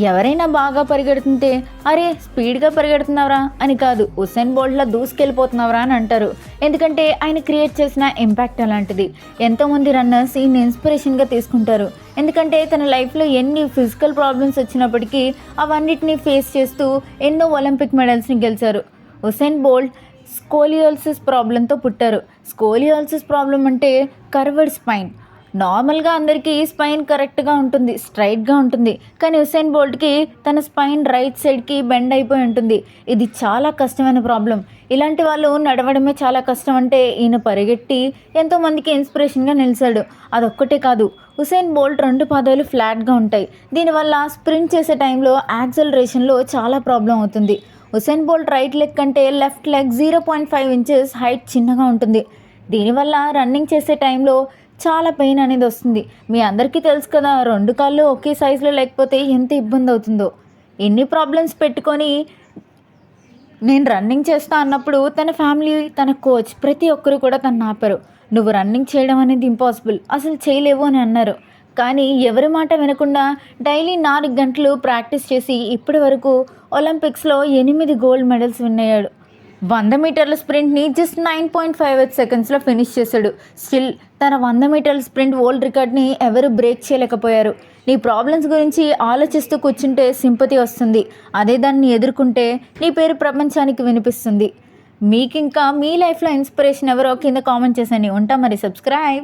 ఎవరైనా బాగా పరిగెడుతుంటే అరే స్పీడ్గా పరిగెడుతున్నావురా అని కాదు, ఉసేన్ బోల్ట్లా దూసుకెళ్ళిపోతున్నావురా అని అంటారు. ఎందుకంటే ఆయన క్రియేట్ చేసిన ఇంపాక్ట్ అలాంటిది. ఎంతోమంది రన్నర్స్ ఈయన ఇన్స్పిరేషన్గా తీసుకుంటారు. ఎందుకంటే తన లైఫ్లో ఎన్ని ఫిజికల్ ప్రాబ్లమ్స్ వచ్చినప్పటికీ అవన్నిటిని ఫేస్ చేస్తూ ఎన్నో ఒలింపిక్ మెడల్స్ని గెలిచారు. ఉసేన్ బోల్ట్ స్కోలియోసిస్ ప్రాబ్లంతో పుట్టారు. స్కోలియోసిస్ ప్రాబ్లం అంటే కర్వ్డ్ స్పైన్. నార్మల్గా అందరికీ స్పైన్ కరెక్ట్గా ఉంటుంది, స్ట్రైట్గా ఉంటుంది. కానీ ఉసేన్ బోల్ట్కి తన స్పైన్ రైట్ సైడ్కి బెండ్ అయిపోయి ఉంటుంది. ఇది చాలా కష్టమైన ప్రాబ్లం. ఇలాంటి వాళ్ళు నడవడమే చాలా కష్టం అంటే ఈయన పరిగెట్టి ఎంతోమందికి ఇన్స్పిరేషన్గా నిలిచాడు. అదొక్కటే కాదు, ఉసేన్ బోల్ట్ 2 పాదాలు ఫ్లాట్గా ఉంటాయి. దీనివల్ల స్ప్రింట్ చేసే టైంలో యాక్సలరేషన్లో చాలా ప్రాబ్లం అవుతుంది. ఉసేన్ బోల్ట్ రైట్ లెగ్ కంటే లెఫ్ట్ లెగ్ 0.5 ఇంచెస్ హైట్ చిన్నగా ఉంటుంది. దీనివల్ల రన్నింగ్ చేసే టైంలో చాలా పెయిన్ అనేది వస్తుంది. మీ అందరికీ తెలుసు కదా, 2 కాళ్ళు ఒకే సైజులో లేకపోతే ఎంత ఇబ్బంది అవుతుందో. ఎన్ని ప్రాబ్లమ్స్ పెట్టుకొని నేను రన్నింగ్ చేస్తా అన్నప్పుడు తన ఫ్యామిలీ, తన కోచ్ ప్రతి ఒక్కరు కూడా తను ఆపారు. నువ్వు రన్నింగ్ చేయడం అనేది ఇంపాసిబుల్, అసలు చేయలేవు అని అన్నారు. కానీ ఎవరి మాట వినకుండా డైలీ 4 గంటలు ప్రాక్టీస్ చేసి ఇప్పటి వరకు ఒలింపిక్స్లో 8 గోల్డ్ మెడల్స్ విన్ అయ్యాడు. 100 మీటర్ల స్ప్రింట్ని జస్ట్ 9.58 సెకండ్స్లో ఫినిష్ చేశాడు. స్టిల్ తన 100 మీటర్ల స్ప్రింట్ వరల్డ్ రికార్డ్ని ఎవరు బ్రేక్ చేయలేకపోయారు. నీ ప్రాబ్లమ్స్ గురించి ఆలోచిస్తూ కూర్చుంటే సింపతి వస్తుంది. అదే దాన్ని ఎదుర్కొంటే నీ పేరు ప్రపంచానికి వినిపిస్తుంది. మీకు ఇంకా మీ లైఫ్లో ఇన్స్పిరేషన్ ఎవరో కింద కామెంట్ చేసండి. ఉంటా మరి, సబ్స్క్రైబ్.